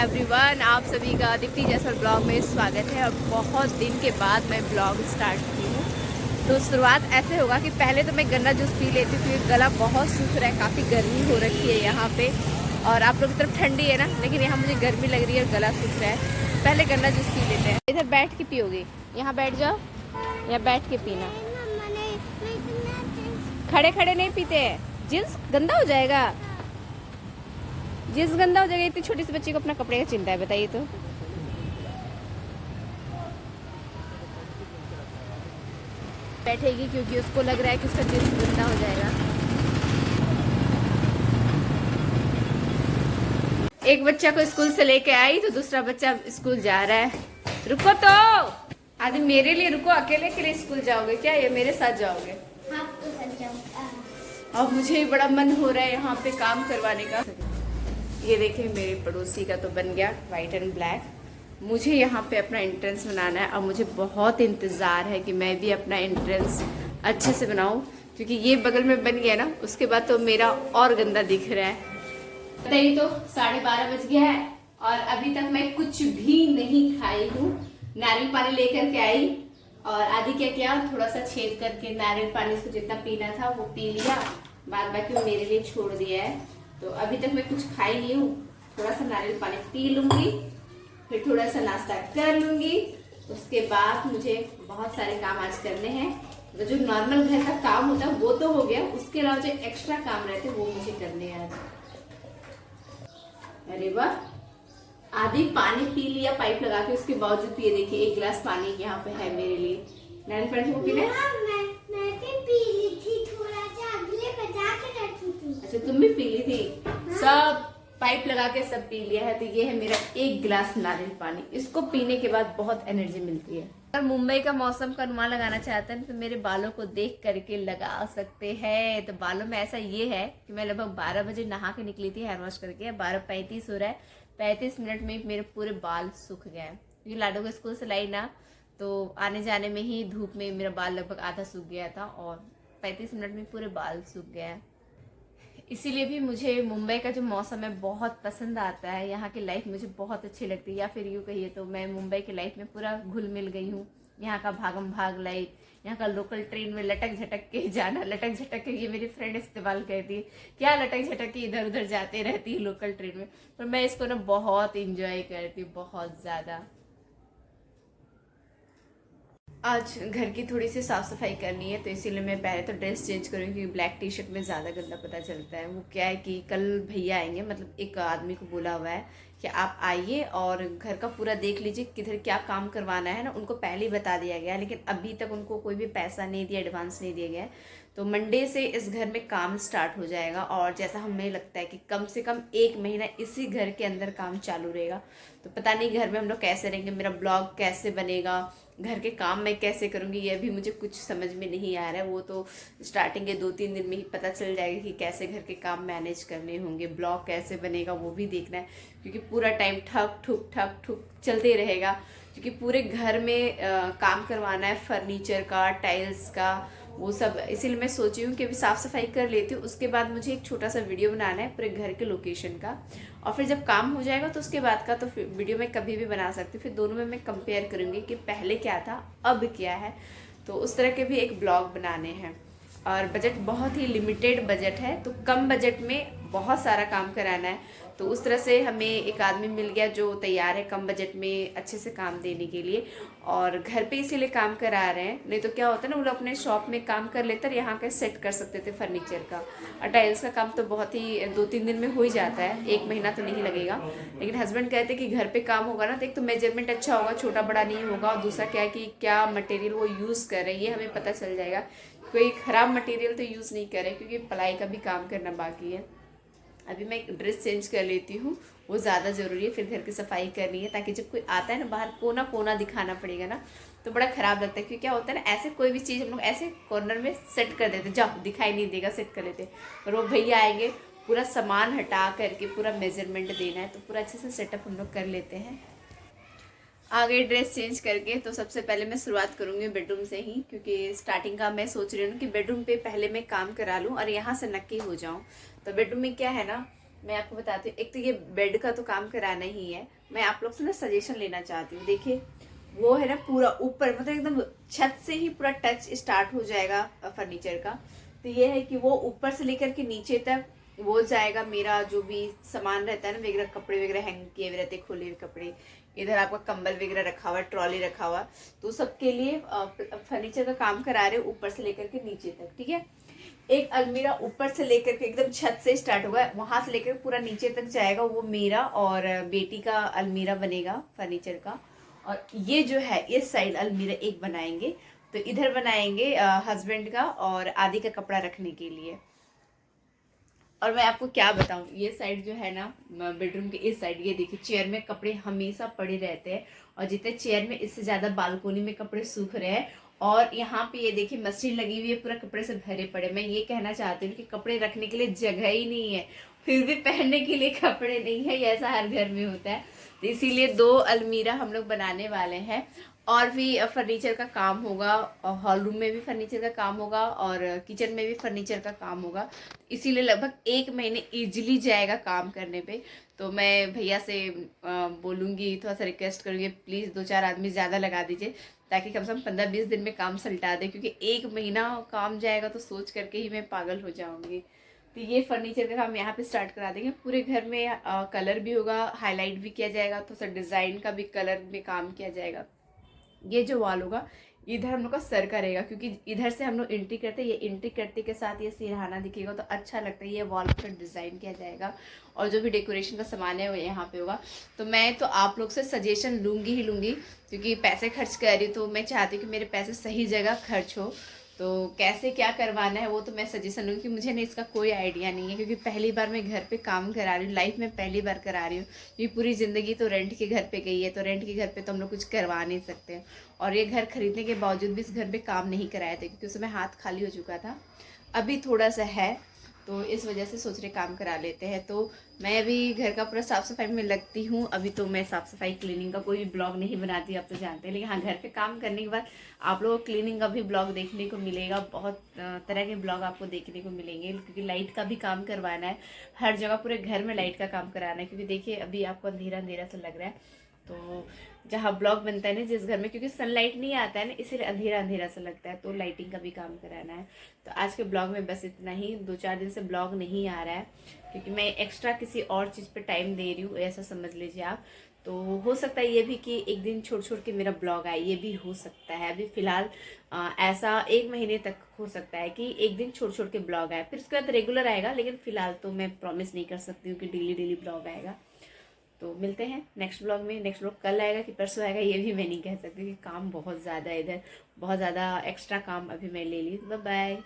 Everyone, आप सभी का दीप्ति जैसवाल ब्लॉग में स्वागत है। और बहुत दिन के बाद मैं ब्लॉग स्टार्ट की हूँ। तो शुरुआत ऐसे होगा कि पहले तो मैं गन्ना जूस पी लेती थी। गला बहुत सूख रहा है, काफ़ी गर्मी हो रखी है यहाँ पे। और आप लोग की तरफ ठंडी है ना, लेकिन यहाँ मुझे गर्मी लग रही है और गला सूख रहा है। पहले गन्ना जूस पी लेते हैं। इधर बैठ के पियोगे, यहाँ बैठ जाओ या बैठ के पीना। खड़े खड़े नहीं पीते हैं, जींस गंदा हो जाएगा। जींस गंदा हो जाएगा। इतनी छोटी सी बच्ची को अपना कपड़े का चिंता है, बताइए तो। बैठेगी क्योंकि उसको लग रहा है कि उसका जींस गंदा हो जाएगा। एक बच्चा को स्कूल से लेके आई तो दूसरा बच्चा स्कूल जा रहा है। रुको तो, आदि मेरे लिए रुको। अकेले के लिए स्कूल जाओगे क्या या मेरे साथ जाओगे? हाँ, तो साथ जाऊंगा। और मुझे बड़ा मन हो रहा है यहाँ पे काम करवाने का। ये देखिए, मेरे पड़ोसी का तो बन गया वाइट एंड ब्लैक। मुझे यहाँ पे अपना एंट्रेंस बनाना है और मुझे बहुत इंतज़ार है कि मैं भी अपना एंट्रेंस अच्छे से बनाऊँ, क्योंकि ये बगल में बन गया ना, उसके बाद तो मेरा और गंदा दिख रहा है। बताइए तो, 12:30 बज गया है और अभी तक मैं कुछ भी नहीं खाई हूँ। नारियल पानी लेकर के आई और आदि क्या किया, थोड़ा सा छेद करके नारियल पानी से जितना पीना था वो पी लिया, बाद बाकी वो मेरे लिए छोड़ दिया है। तो अभी तक मैं कुछ खाई नहीं हूँ। थोड़ा सा नारियल पानी पी लूंगी, फिर थोड़ा सा नाश्ता कर लूंगी। उसके बाद मुझे बहुत सारे काम आज करने हैं। तो जो नॉर्मल घर का काम होता है वो तो हो गया, उसके अलावा जो एक्स्ट्रा काम रहते हैं वो मुझे करने हैं आज। अरे वाह, आधी पानी पी लिया पाइप लगा के, उसके बावजूद ये देखिए 1 गिलास पानी यहाँ पे है मेरे लिए। नारियल पानी को पीना है? मैं भी पी ली थी, थोड़ा सा अगले बजा के रखी थी। अच्छा, तुम भी पी ली थी? सब पाइप लगा के सब पी लिया है। तो ये है मेरा 1 गिलास नारियल पानी। इसको पीने के बाद बहुत एनर्जी मिलती है। अगर मुंबई का मौसम का अनुमान लगाना चाहते हैं तो मेरे बालों को देख करके लगा सकते हैं। तो बालों में ऐसा ये है कि मैं लगभग 12 बजे नहा के निकली थी हेयर वॉश करके। 12:35 हो रहा है, 35 मिनट में मेरे पूरे बाल सूख गए हैं। क्योंकि लाडो को स्कूल से लाई ना, तो आने जाने में ही धूप में मेरा बाल लगभग आधा सूख गया था और 35 मिनट में पूरे बाल सूख गए हैं। इसीलिए भी मुझे मुंबई का जो मौसम है बहुत पसंद आता है। यहाँ की लाइफ मुझे बहुत अच्छी लगती है, या फिर यूँ कहिए तो मैं मुंबई की लाइफ में पूरा घुल मिल गई हूँ। यहाँ का भागम भाग लाइफ, यहाँ का लोकल ट्रेन में लटक झटक के जाना। लटक झटक के ये मेरी फ्रेंड इस्तेमाल करती है, क्या लटक झटक के इधर उधर जाते रहती है लोकल ट्रेन में। पर मैं इसको ना बहुत इंजॉय करती हूँ, बहुत ज़्यादा। आज घर की थोड़ी सी साफ़ सफाई करनी है, तो इसीलिए मैं पहले तो ड्रेस चेंज करूँगी, क्योंकि ब्लैक टी शर्ट में ज़्यादा गंदा पता चलता है। वो क्या है कि कल भैया आएंगे, मतलब एक आदमी को बोला हुआ है कि आप आइए और घर का पूरा देख लीजिए, किधर क्या काम करवाना है ना। उनको पहले ही बता दिया गया है, लेकिन अभी तक उनको कोई भी पैसा नहीं दिया, एडवांस नहीं दिया गया है। तो मंडे से इस घर में काम स्टार्ट हो जाएगा और जैसा हमें लगता है कि कम से कम 1 महीना इसी घर के अंदर काम चालू रहेगा। तो पता नहीं घर में हम लोग कैसे रहेंगे, मेरा ब्लॉग कैसे बनेगा, घर के काम मैं कैसे करूँगी, ये भी मुझे कुछ समझ में नहीं आ रहा है। वो तो स्टार्टिंग के 2-3 दिन में ही पता चल जाएगा कि कैसे घर के काम मैनेज करने होंगे। ब्लॉग कैसे बनेगा वो भी देखना है, क्योंकि पूरा टाइम ठक ठुक चलते रहेगा। क्योंकि पूरे घर में काम करवाना है, फर्नीचर का, टाइल्स का, वो सब। इसीलिए मैं सोची हूँ कि अभी साफ़ सफाई कर लेती हूँ, उसके बाद मुझे एक छोटा सा वीडियो बनाना है पूरे घर के लोकेशन का। और फिर जब काम हो जाएगा तो उसके बाद का तो वीडियो मैं कभी भी बना सकती हूँ। फिर दोनों में मैं कंपेयर करूँगी कि पहले क्या था अब क्या है। तो उस तरह के भी एक ब्लॉग बनाने हैं। और बजट बहुत ही लिमिटेड बजट है, तो कम बजट में बहुत सारा काम कराना है। तो उस तरह से हमें एक आदमी मिल गया जो तैयार है कम बजट में अच्छे से काम देने के लिए। और घर पे इसीलिए काम करा रहे हैं, नहीं तो क्या होता है ना, वो लोग अपने शॉप में काम कर लेते हैं, यहाँ के सेट कर सकते थे फर्नीचर का। और टाइल्स का काम तो बहुत ही 2-3 दिन में हो ही जाता है, 1 महीना तो नहीं लगेगा। लेकिन हस्बैंड कहते हैं कि घर पे काम होगा ना तो एक तो मेजरमेंट अच्छा होगा, छोटा बड़ा नहीं होगा, और दूसरा क्या है कि क्या मटेरियल वो यूज़ कर रहे हैं ये हमें पता चल जाएगा। कोई ख़राब मटेरियल तो यूज़ नहीं कर रहे, क्योंकि पलाई का भी काम करना बाकी है। अभी मैं ड्रेस चेंज कर लेती हूँ, वो ज़्यादा ज़रूरी है। फिर घर की सफाई करनी है, ताकि जब कोई आता है ना बाहर, कोना कोना दिखाना पड़ेगा ना, तो बड़ा ख़राब लगता है। क्योंकि क्या होता है ना, ऐसे कोई भी चीज़ हम लोग ऐसे कॉर्नर में सेट कर देते, जाओ दिखाई नहीं देगा, सेट कर लेते। और वो भैया आएंगे, पूरा सामान हटा करके पूरा मेजरमेंट देना है, तो पूरा अच्छे से सेटअप हम लोग कर लेते हैं। आ गई ड्रेस चेंज करके। तो सबसे पहले मैं शुरुआत करूँगी बेडरूम से ही, क्योंकि स्टार्टिंग का मैं सोच रही हूँ कि बेडरूम पे पहले मैं काम करा लूँ और यहाँ से नक्की हो जाऊँ। तो बेडरूम में क्या है ना, मैं आपको बताती हूँ, एक तो ये बेड का तो काम कराना ही है, मैं आप लोग से ना सजेशन लेना चाहती हूँ। देखिए वो है ना पूरा ऊपर, मतलब एकदम छत से ही पूरा टच स्टार्ट हो जाएगा फर्नीचर का। तो ये है कि वो ऊपर से लेकर के नीचे तक वो जाएगा, मेरा जो भी सामान रहता है ना वगैरह, कपड़े वगैरह हैंग किए हुए रहते, खोले हुए कपड़े, इधर आपका कंबल वगैरह रखा हुआ, ट्रॉली रखा हुआ, तो सबके लिए फर्नीचर का काम करा रहे ऊपर से लेकर के नीचे तक, ठीक है। एक अलमीरा ऊपर से लेकर के एकदम छत से स्टार्ट होगा, वहां से लेकर पूरा नीचे तक जाएगा, वो मेरा और बेटी का अलमीरा बनेगा फर्नीचर का। और ये जो है इस साइड अलमीरा एक बनाएंगे, तो इधर बनाएंगे हस्बैंड का और आदि का कपड़ा रखने के लिए। और मैं आपको क्या बताऊं, ये साइड जो है ना बेडरूम के इस साइड, ये देखिए चेयर में कपड़े हमेशा पड़े रहते हैं, और जितने चेयर में इससे ज्यादा बालकोनी में कपड़े सूख रहे हैं। और यहाँ पे ये देखिए मशीन लगी हुई है, पूरा कपड़े से भरे पड़े। मैं ये कहना चाहती हूँ कि कपड़े रखने के लिए जगह ही नहीं है, फिर भी पहनने के लिए कपड़े नहीं है, ये ऐसा हर घर में होता है। तो इसीलिए 2 अलमीरा हम लोग बनाने वाले हैं, और भी फर्नीचर का काम होगा, हॉल रूम में भी फर्नीचर का काम होगा, और किचन में भी फर्नीचर का काम होगा। इसीलिए लगभग 1 महीने इजीली जाएगा काम करने पे। तो मैं भैया से बोलूँगी, थोड़ा सा रिक्वेस्ट करूँगी, प्लीज़ 2-4 आदमी ज़्यादा लगा दीजिए, ताकि कम से कम 15-20 दिन में काम सलटा दे, क्योंकि 1 महीना काम जाएगा तो सोच करके ही मैं पागल हो जाऊँगी। तो ये फर्नीचर का काम यहाँ पे स्टार्ट करा देंगे। पूरे घर में कलर भी होगा, हाईलाइट भी किया जाएगा, थोड़ा सा डिज़ाइन का भी कलर में काम किया जाएगा। ये जो वॉल होगा इधर हम लोग का सर का रहेगा, क्योंकि इधर से हम लोग एंट्री करते हैं, ये एंट्री करते के साथ ये सिरहाना दिखेगा तो अच्छा लगता है। ये वॉल पर डिज़ाइन किया जाएगा, और जो भी डेकोरेशन का सामान है वो यहाँ पे होगा। तो मैं तो आप लोग से सजेशन लूँगी ही लूँगी, क्योंकि पैसे खर्च कर रही हूँ, तो मैं चाहती हूँ कि मेरे पैसे सही जगह खर्च हो। तो कैसे क्या करवाना है वो तो मैं सजेशन लूँगी, कि मुझे ना इसका कोई आइडिया नहीं है, क्योंकि पहली बार मैं घर पे काम करा रही हूँ, लाइफ में पहली बार करा रही हूँ। ये पूरी ज़िंदगी तो रेंट के घर पे गई है, तो रेंट के घर पे तो हम लोग कुछ करवा नहीं सकते। और ये घर खरीदने के बावजूद भी इस घर पे काम नहीं कराए थे, क्योंकि उस समय हाथ खाली हो चुका था। अभी थोड़ा सा है, तो इस वजह से सोच रहे काम करा लेते हैं। तो मैं अभी घर का पूरा साफ़ सफाई में लगती हूँ। अभी तो मैं साफ़ सफाई क्लीनिंग का कोई भी ब्लॉग नहीं बनाती, आप तो जानते हैं, लेकिन हाँ घर पे काम करने के बाद आप लोगों को क्लीनिंग का भी ब्लॉग देखने को मिलेगा। बहुत तरह के ब्लॉग आपको देखने को मिलेंगे, क्योंकि लाइट का भी काम करवाना है, हर जगह पूरे घर में लाइट का काम कराना है। क्योंकि देखिए अभी आपको अंधेरा अंधेरा सा लग रहा है, तो जहाँ ब्लॉक बनता है ना जिस घर में, क्योंकि सनलाइट नहीं आता है ना, इसीलिए अंधेरा अंधेरा सा लगता है, तो लाइटिंग का भी काम कराना है। तो आज के ब्लॉग में बस इतना ही। 2-4 दिन से ब्लॉग नहीं आ रहा है, क्योंकि मैं एक्स्ट्रा किसी और चीज़ पे टाइम दे रही हूँ, ऐसा समझ लीजिए आप। तो हो सकता है ये भी कि एक दिन छोड़ छोड़ के मेरा ब्लॉग आए, ये भी हो सकता है। अभी फिलहाल ऐसा 1 महीने तक हो सकता है कि एक दिन छोड़ छोड़ के ब्लॉग आए, फिर उसके बाद रेगुलर आएगा, लेकिन फिलहाल तो मैं प्रॉमिस नहीं कर सकती हूँ कि डेली डेली ब्लॉग आएगा। तो मिलते हैं नेक्स्ट ब्लॉग में। नेक्स्ट ब्लॉग कल आएगा कि परसों आएगा ये भी मैं नहीं कह सकती, क्योंकि काम बहुत ज़्यादा है इधर, बहुत ज़्यादा एक्स्ट्रा काम अभी मैं ले ली। Bye bye.